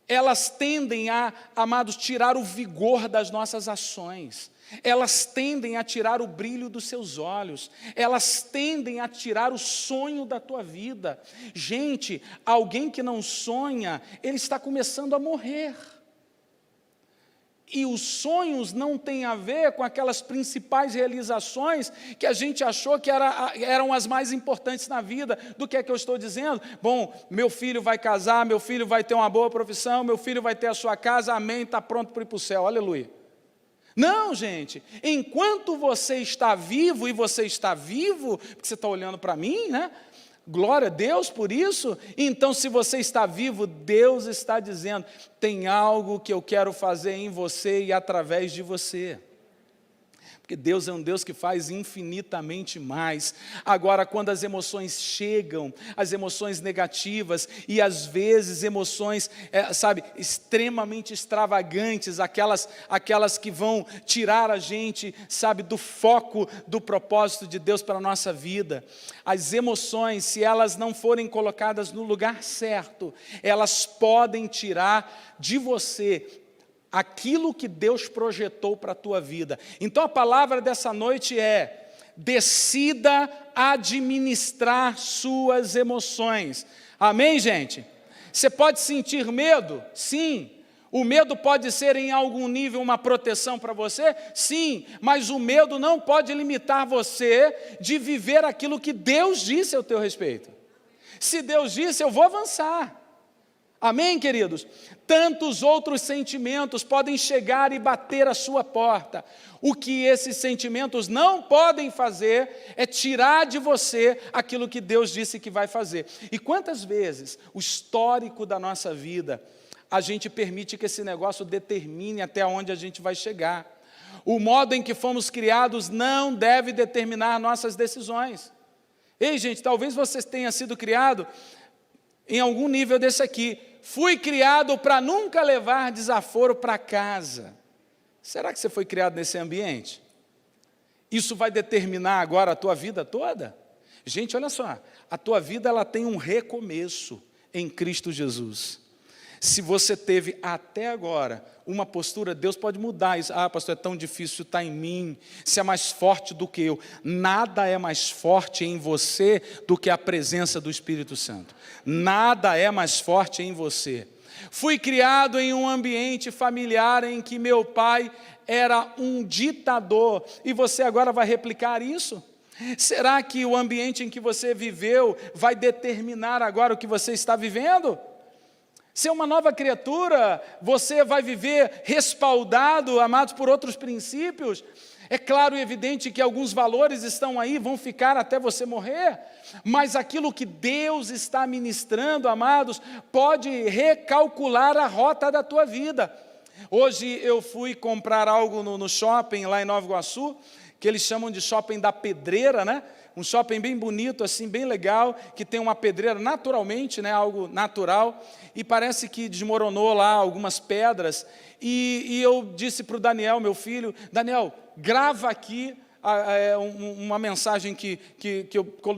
Elas tendem a, amados, tirar o vigor das nossas ações. Elas tendem a tirar o brilho dos seus olhos, elas tendem a tirar o sonho da tua vida. Gente, alguém que não sonha, ele está começando a morrer. E os sonhos não têm a ver com aquelas principais realizações que a gente achou que eram as mais importantes na vida. Do que é que eu estou dizendo? Bom, meu filho vai casar, meu filho vai ter uma boa profissão, meu filho vai ter a sua casa, amém, está pronto para ir para o céu, aleluia. Não, gente, enquanto você está vivo, e você está vivo, porque você está olhando para mim, né? Glória a Deus por isso. Então, se você está vivo, Deus está dizendo, tem algo que eu quero fazer em você e através de você. Porque Deus é um Deus que faz infinitamente mais. Agora, quando as emoções chegam, as emoções negativas, e às vezes emoções, extremamente extravagantes, aquelas que vão tirar a gente, do foco do propósito de Deus para a nossa vida. As emoções, se elas não forem colocadas no lugar certo, elas podem tirar de você aquilo que Deus projetou para a tua vida. Então a palavra dessa noite é: decida administrar suas emoções. Amém, gente? Você pode sentir medo? Sim. O medo pode ser em algum nível uma proteção para você? Sim. Mas o medo não pode limitar você de viver aquilo que Deus disse ao teu respeito. Se Deus disse, eu vou avançar. Amém, queridos? Tantos outros sentimentos podem chegar e bater à sua porta. O que esses sentimentos não podem fazer é tirar de você aquilo que Deus disse que vai fazer. E quantas vezes o histórico da nossa vida, a gente permite que esse negócio determine até onde a gente vai chegar. O modo em que fomos criados não deve determinar nossas decisões. Ei, gente, talvez você tenha sido criado em algum nível desse aqui. Fui criado para nunca levar desaforo para casa. Será que você foi criado nesse ambiente? Isso vai determinar agora a tua vida toda? Gente, olha só, a tua vida ela tem um recomeço em Cristo Jesus. Se você teve até agora uma postura, Deus pode mudar isso. Ah, pastor, é tão difícil, está em mim, se é mais forte do que eu. Nada é mais forte em você do que a presença do Espírito Santo. Nada é mais forte em você. Fui criado em um ambiente familiar em que meu pai era um ditador, e você agora vai replicar isso? Será que o ambiente em que você viveu vai determinar agora o que você está vivendo? Se é uma nova criatura, você vai viver respaldado, amados, por outros princípios. É claro e evidente que alguns valores estão aí, vão ficar até você morrer, mas aquilo que Deus está ministrando, amados, pode recalcular a rota da tua vida. Hoje eu fui comprar algo no shopping lá em Nova Iguaçu, que eles chamam de shopping da pedreira, né? Um shopping bem bonito, assim, bem legal, que tem uma pedreira naturalmente, né? Algo natural, e parece que desmoronou lá algumas pedras, e eu disse para o Daniel, meu filho, Daniel, grava aqui uma mensagem que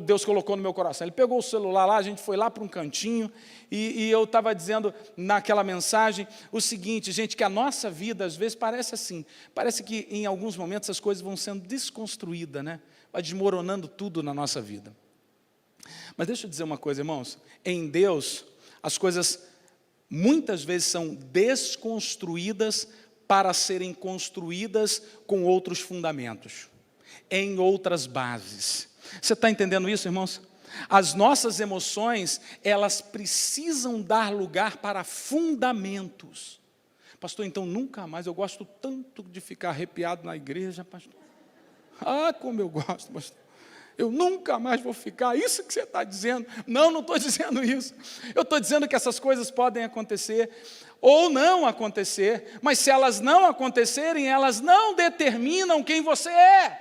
Deus colocou no meu coração. Ele pegou o celular lá, a gente foi lá para um cantinho, e eu estava dizendo naquela mensagem o seguinte, gente, que a nossa vida às vezes parece assim, parece que em alguns momentos as coisas vão sendo desconstruídas, né? Vai desmoronando tudo na nossa vida. Mas deixa eu dizer uma coisa, irmãos, em Deus as coisas muitas vezes são desconstruídas para serem construídas com outros fundamentos, em outras bases. Você está entendendo isso, irmãos? As nossas emoções, elas precisam dar lugar para fundamentos. Pastor, então nunca mais, eu gosto tanto de ficar arrepiado na igreja, pastor. Ah, como eu gosto, pastor. Eu nunca mais vou ficar, isso que você está dizendo. Não estou dizendo isso. Eu estou dizendo que essas coisas podem acontecer ou não acontecer, mas se elas não acontecerem, elas não determinam quem você é.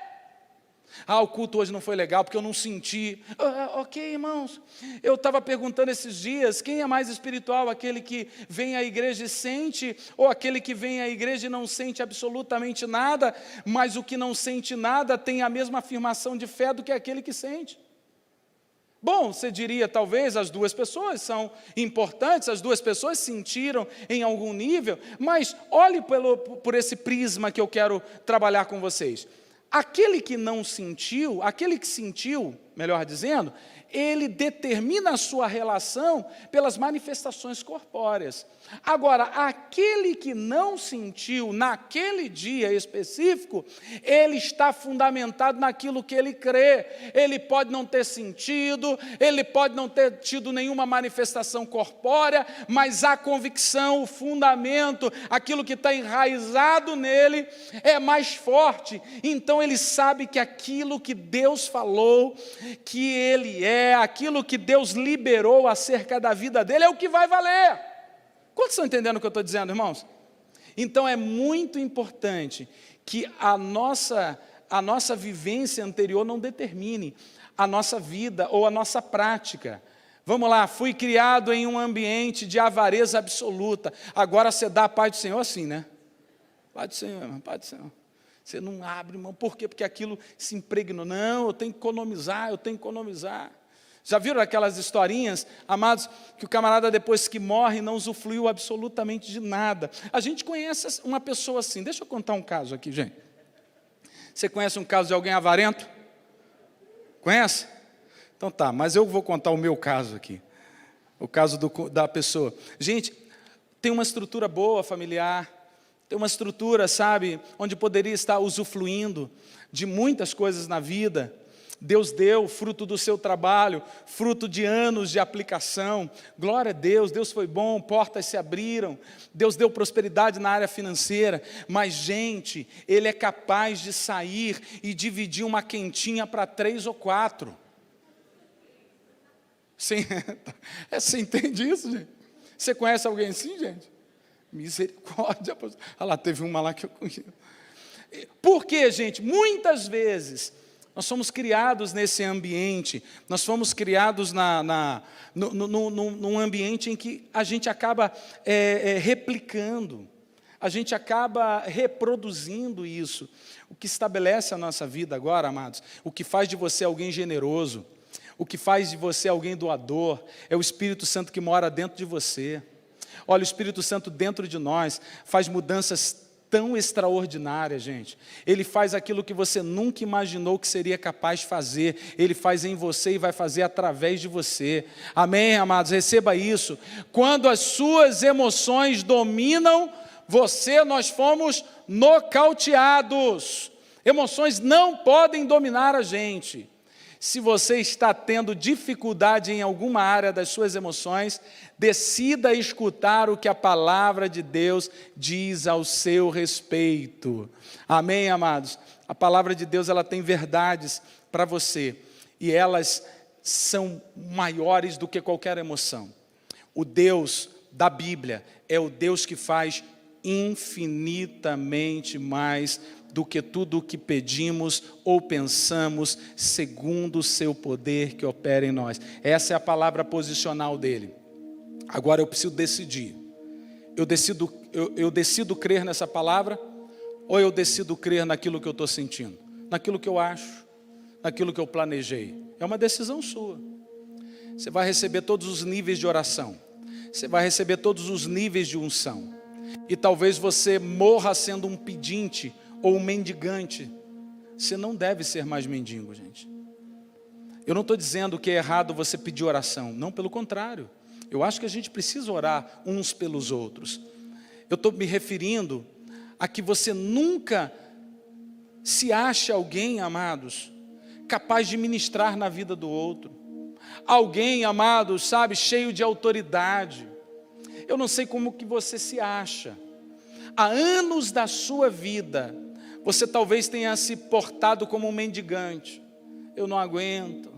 Ah, o culto hoje não foi legal porque eu não senti. Ok, irmãos, eu estava perguntando esses dias, quem é mais espiritual, aquele que vem à igreja e sente, ou aquele que vem à igreja e não sente absolutamente nada, mas o que não sente nada tem a mesma afirmação de fé do que aquele que sente? Bom, você diria, talvez as duas pessoas são importantes, as duas pessoas sentiram em algum nível, mas olhe por esse prisma que eu quero trabalhar com vocês. Aquele que não sentiu, aquele que sentiu, melhor dizendo, ele determina a sua relação pelas manifestações corpóreas. Agora, aquele que não sentiu naquele dia específico, ele está fundamentado naquilo que ele crê. Ele pode não ter sentido, ele pode não ter tido nenhuma manifestação corpórea, mas a convicção, o fundamento, aquilo que está enraizado nele é mais forte. Então ele sabe que aquilo que Deus falou, que ele é, aquilo que Deus liberou acerca da vida dele é o que vai valer. Quantos estão entendendo o que eu estou dizendo, irmãos? Então é muito importante que a nossa vivência anterior não determine a nossa vida ou a nossa prática. Vamos lá, fui criado em um ambiente de avareza absoluta, agora você dá a paz do Senhor assim, né? Paz do Senhor, irmão, paz do Senhor. Você não abre, irmão, por quê? Porque aquilo se impregnou. Não, eu tenho que economizar, eu tenho que economizar. Já viram aquelas historinhas, amados, que o camarada depois que morre não usufruiu absolutamente de nada? A gente conhece uma pessoa assim. Deixa eu contar um caso aqui, gente. Você conhece um caso de alguém avarento? Conhece? Então tá, mas eu vou contar o meu caso aqui. O caso da pessoa. Gente, tem uma estrutura boa familiar, tem uma estrutura, sabe, onde poderia estar usufruindo de muitas coisas na vida. Deus deu fruto do seu trabalho, fruto de anos de aplicação. Glória a Deus, Deus foi bom, portas se abriram, Deus deu prosperidade na área financeira. Mas, gente, Ele é capaz de sair e dividir uma quentinha para 3 ou 4. Você entende isso, gente? Você conhece alguém assim, gente? Misericórdia. Olha lá, teve uma lá que eu conheço. Por quê, gente? Muitas vezes Nós fomos criados nesse ambiente, nós fomos criados num ambiente em que a gente acaba replicando, a gente acaba reproduzindo isso. O que estabelece a nossa vida agora, amados, o que faz de você alguém generoso, o que faz de você alguém doador, é o Espírito Santo que mora dentro de você. Olha, o Espírito Santo dentro de nós faz mudanças tão extraordinária, gente. Ele faz aquilo que você nunca imaginou que seria capaz de fazer. Ele faz em você e vai fazer através de você. Amém, amados? Receba isso. Quando as suas emoções dominam você, nós fomos nocauteados. Emoções não podem dominar a gente. Se você está tendo dificuldade em alguma área das suas emoções, decida escutar o que a palavra de Deus diz ao seu respeito. Amém, amados? A palavra de Deus, ela tem verdades para você, e elas são maiores do que qualquer emoção. O Deus da Bíblia é o Deus que faz infinitamente mais do que tudo o que pedimos ou pensamos, segundo o seu poder que opera em nós. Essa é a palavra posicional dele. Agora eu preciso decidir. Eu decido crer nessa palavra, ou eu decido crer naquilo que eu estou sentindo, naquilo que eu acho, naquilo que eu planejei. É uma decisão sua. Você vai receber todos os níveis de oração, você vai receber todos os níveis de unção, e talvez você morra sendo um pedinte ou um mendigante. Você não deve ser mais mendigo, gente. Eu não estou dizendo que é errado você pedir oração, não, pelo contrário. Eu acho que a gente precisa orar uns pelos outros. Eu estou me referindo a que você nunca se ache alguém, amados, capaz de ministrar na vida do outro. Alguém, amados, sabe, cheio de autoridade. Eu não sei como que você se acha. Há anos da sua vida, você talvez tenha se portado como um mendigante. Eu não aguento,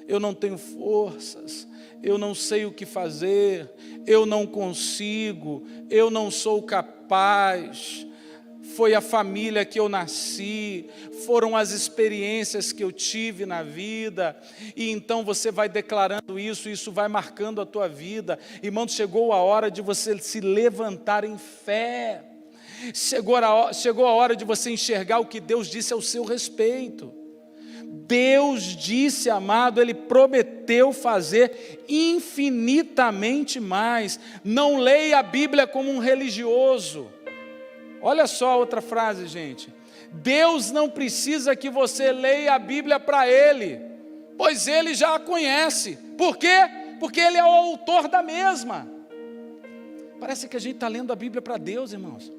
eu não tenho forças, eu não sei o que fazer, eu não consigo, eu não sou capaz. Foi a família que eu nasci, foram as experiências que eu tive na vida, e então você vai declarando isso, isso vai marcando a tua vida. Irmão, chegou a hora de você se levantar em fé. Chegou a hora de você enxergar o que Deus disse ao seu respeito. Deus disse, amado, Ele prometeu fazer infinitamente mais. Não leia a Bíblia como um religioso. Olha só a outra frase, gente. Deus não precisa que você leia a Bíblia para Ele, pois Ele já a conhece. Por quê? Porque Ele é o autor da mesma. Parece que a gente está lendo a Bíblia para Deus, irmãos.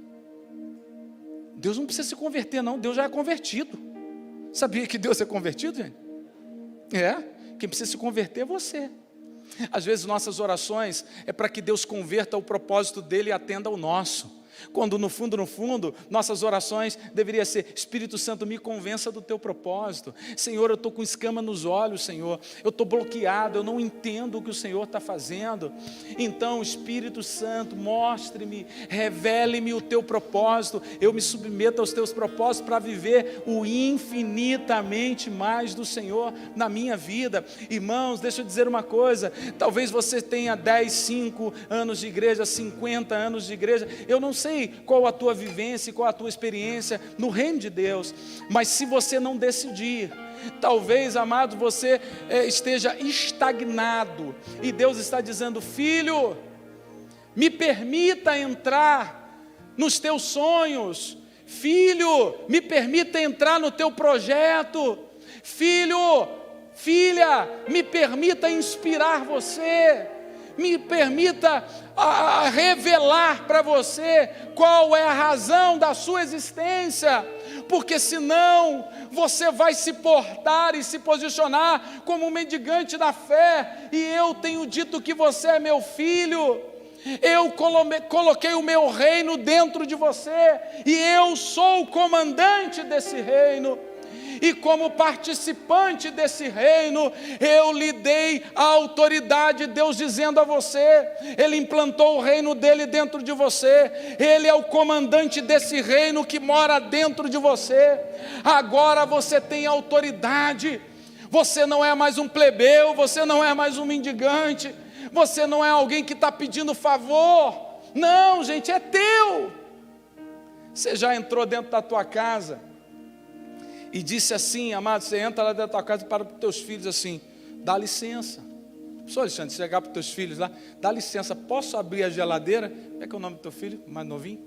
Deus não precisa se converter, não. Deus já é convertido. Sabia que Deus é convertido, gente? Quem precisa se converter é você. Às vezes nossas orações é para que Deus converta o propósito dele e atenda ao nosso. Quando no fundo, nossas orações deveriam ser: Espírito Santo, me convença do teu propósito. Senhor, eu estou com escama nos olhos, Senhor. Eu estou bloqueado, eu não entendo o que o Senhor está fazendo. Então, Espírito Santo, mostre-me, revele-me o teu propósito. Eu me submeto aos teus propósitos para viver o infinitamente mais do Senhor na minha vida. Irmãos, deixa eu dizer uma coisa. Talvez você tenha 10, 5 anos de igreja, 50 anos de igreja. Eu não sei qual a tua vivência, qual a tua experiência no reino de Deus, mas se você não decidir, talvez, amado, você esteja estagnado, e Deus está dizendo: filho, me permita entrar nos teus sonhos, filho, me permita entrar no teu projeto, filho, filha, me permita inspirar você, me permita revelar para você qual é a razão da sua existência, porque senão você vai se portar e se posicionar como um mendigante da fé. E eu tenho dito que você é meu filho, eu coloquei o meu reino dentro de você, e eu sou o comandante desse reino. E como participante desse reino, eu lhe dei a autoridade, Deus dizendo a você, Ele implantou o reino dele dentro de você, Ele é o comandante desse reino que mora dentro de você. Agora você tem autoridade, você não é mais um plebeu, você não é mais um mendigante, você não é alguém que está pedindo favor, não, gente, é teu. Você já entrou dentro da tua casa e disse assim, amado, você entra lá dentro da tua casa e para os teus filhos assim, dá licença. Só Alexandre, você chegar para os teus filhos lá, dá licença, posso abrir a geladeira? Como é que é o nome do teu filho, mais novinho?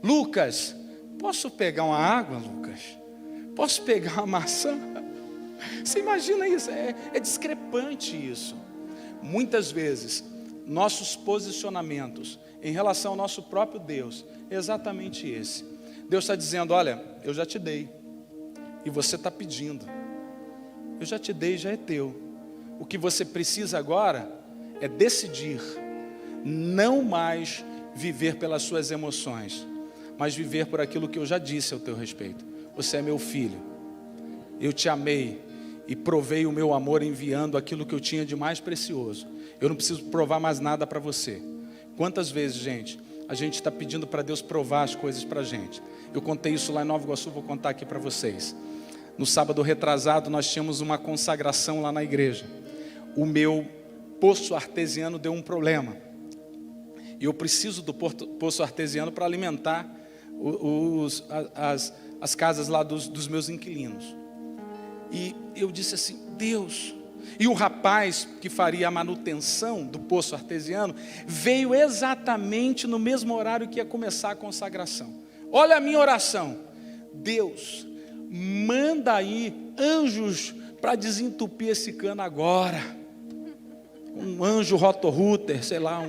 Lucas, posso pegar uma água, Lucas? Posso pegar uma maçã? Você imagina isso? É discrepante isso. Muitas vezes, nossos posicionamentos em relação ao nosso próprio Deus é exatamente esse. Deus está dizendo, olha, eu já te dei, e você está pedindo, eu já te dei, já é teu. O que você precisa agora é decidir não mais viver pelas suas emoções, mas viver por aquilo que eu já disse ao teu respeito. Você é meu filho, eu te amei e provei o meu amor enviando aquilo que eu tinha de mais precioso. Eu não preciso provar mais nada para você. Quantas vezes, gente, a gente está pedindo para Deus provar as coisas para a gente? Eu contei isso lá em Nova Iguaçu, vou contar aqui para vocês. No sábado retrasado, nós tínhamos uma consagração lá na igreja. O meu poço artesiano deu um problema. E eu preciso do poço artesiano para alimentar as casas lá dos meus inquilinos. E eu disse assim, Deus... E o rapaz que faria a manutenção do poço artesiano veio exatamente no mesmo horário que ia começar a consagração. Olha a minha oração. Deus, manda aí anjos para desentupir esse cano agora. Um anjo rotorrooter, sei lá,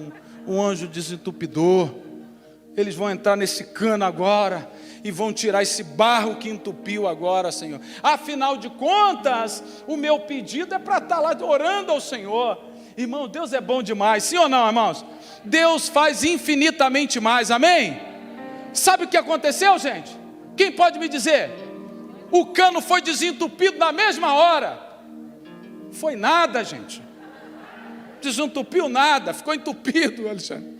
um anjo desentupidor. Eles vão entrar nesse cano agora e vão tirar esse barro que entupiu agora, Senhor. Afinal de contas, o meu pedido é para estar lá orando ao Senhor. Irmão, Deus é bom demais, sim ou não, irmãos? Deus faz infinitamente mais, amém? Sabe o que aconteceu, gente? Quem pode me dizer? O cano foi desentupido na mesma hora. Foi nada, gente. Desentupiu nada, ficou entupido, Alexandre.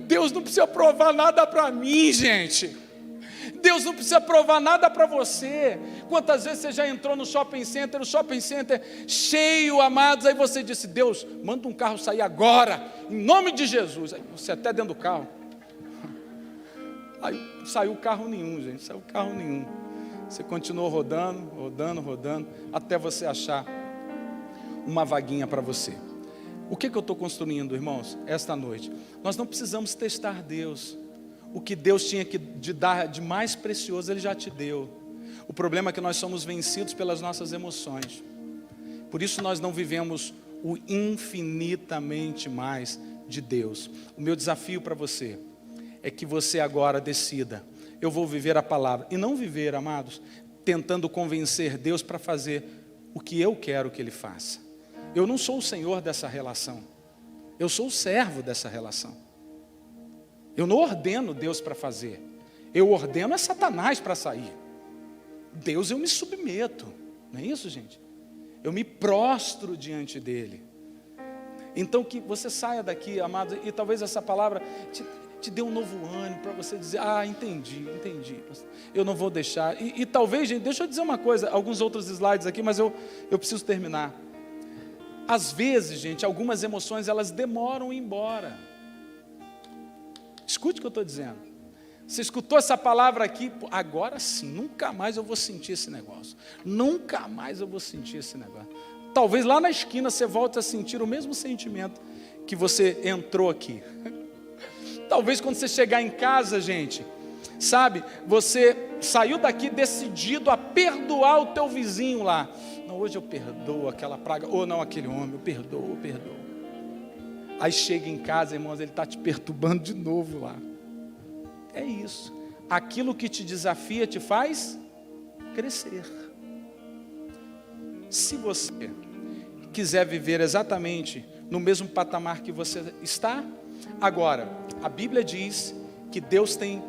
Deus não precisa provar nada para mim, gente. Deus não precisa provar nada para você. Quantas vezes você já entrou no shopping center, o shopping center cheio, amados, aí você disse, Deus, manda um carro sair agora, em nome de Jesus. Aí você até dentro do carro. Aí saiu carro nenhum, gente, saiu carro nenhum. Você continuou rodando, até você achar uma vaguinha para você. O que eu estou construindo, irmãos, esta noite? Nós não precisamos testar Deus. O que Deus tinha que dar de mais precioso, Ele já te deu. O problema é que nós somos vencidos pelas nossas emoções. Por isso nós não vivemos o infinitamente mais de Deus. O meu desafio para você é que você agora decida, eu vou viver a palavra. E não viver, amados, tentando convencer Deus para fazer o que eu quero que Ele faça. Eu não sou o senhor dessa relação. Eu sou o servo dessa relação. Eu não ordeno Deus para fazer. Eu ordeno é Satanás para sair. Deus eu me submeto. Não é isso, gente? Eu me prostro diante dEle. Então que você saia daqui, amado, e talvez essa palavra te dê um novo ânimo para você dizer, entendi. Eu não vou deixar. E talvez, gente, deixa eu dizer uma coisa, alguns outros slides aqui, mas eu preciso terminar. Às vezes, gente, algumas emoções, elas demoram a ir embora. Escute o que eu estou dizendo. Você escutou essa palavra aqui, agora sim, nunca mais eu vou sentir esse negócio. Nunca mais eu vou sentir esse negócio. Talvez lá na esquina você volte a sentir o mesmo sentimento que você entrou aqui. Talvez quando você chegar em casa, gente, sabe, você saiu daqui decidido a perdoar o teu vizinho lá. Não, hoje eu perdoo aquela praga, ou não aquele homem, eu perdoo. Aí chega em casa, irmãos, ele está te perturbando de novo lá. É isso. Aquilo que te desafia te faz crescer. Se você quiser viver exatamente no mesmo patamar que você está, agora, a Bíblia diz que Deus tem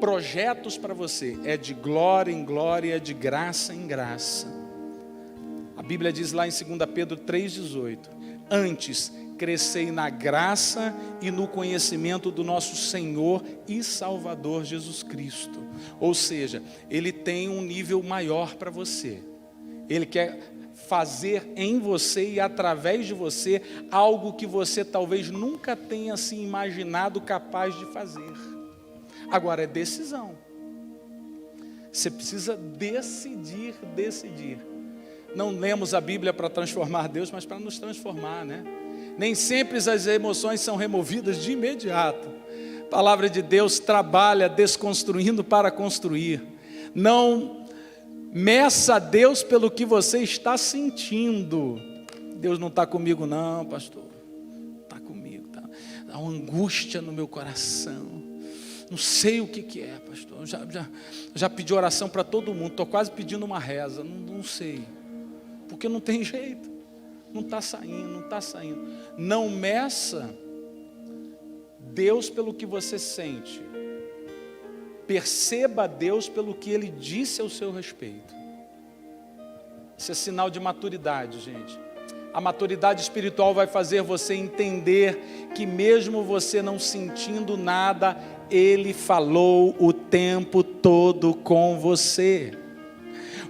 projetos para você, é de glória em glória, é de graça em graça. A Bíblia diz lá em 2 Pedro 3,18: antes, crescei na graça e no conhecimento do nosso Senhor e Salvador Jesus Cristo. Ou seja, Ele tem um nível maior para você. Ele quer fazer em você e através de você algo que você talvez nunca tenha se imaginado capaz de fazer. Agora é decisão. Você precisa decidir. Não lemos a Bíblia para transformar Deus, mas para nos transformar, né? Nem sempre as emoções são removidas de imediato. A palavra de Deus trabalha desconstruindo para construir. Não meça Deus pelo que você está sentindo. Deus não está comigo não, pastor. Está comigo, tá? Há uma angústia no meu coração. Não sei o que é, pastor. Já pedi oração para todo mundo. Estou quase pedindo uma reza. Não sei. Porque não tem jeito. Não está saindo. Não meça Deus pelo que você sente. Perceba Deus pelo que Ele disse ao seu respeito. Isso é sinal de maturidade, gente. A maturidade espiritual vai fazer você entender que mesmo você não sentindo nada, Ele falou o tempo todo com você.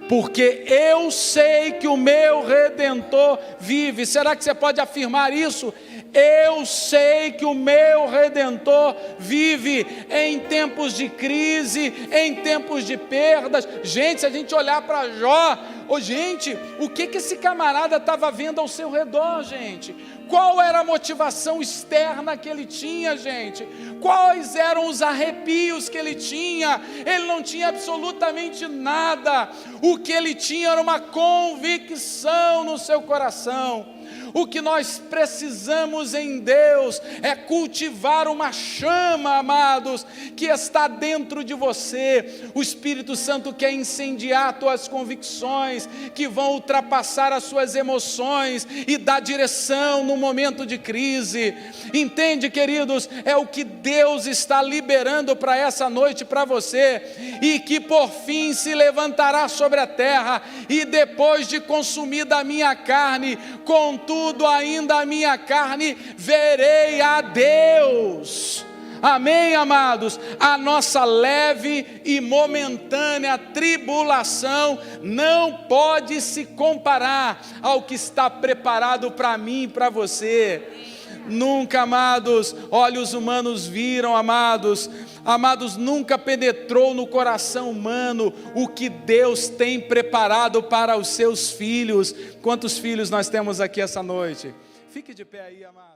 Porque eu sei que o meu Redentor vive. Será que você pode afirmar isso? Eu sei que o meu Redentor vive em tempos de crise, em tempos de perdas. Gente, se a gente olhar para Jó, gente, o que esse camarada estava vendo ao seu redor, gente? Qual era a motivação externa que ele tinha, gente? Quais eram os arrepios que ele tinha? Ele não tinha absolutamente nada. O que ele tinha era uma convicção no seu coração. O que nós precisamos em Deus é cultivar uma chama, amados, que está dentro de você. O Espírito Santo quer incendiar tuas convicções, que vão ultrapassar as suas emoções e dar direção no momento de crise. Entende, queridos? É o que Deus está liberando para essa noite para você, e que por fim se levantará sobre a terra, e depois de consumida a minha carne, contudo ainda a minha carne, verei a Deus. Amém, amados? A nossa leve e momentânea tribulação não pode se comparar ao que está preparado para mim e para você. Nunca, amados, olhos humanos viram, amados, nunca penetrou no coração humano o que Deus tem preparado para os seus filhos. Quantos filhos nós temos aqui essa noite? Fique de pé aí, amados.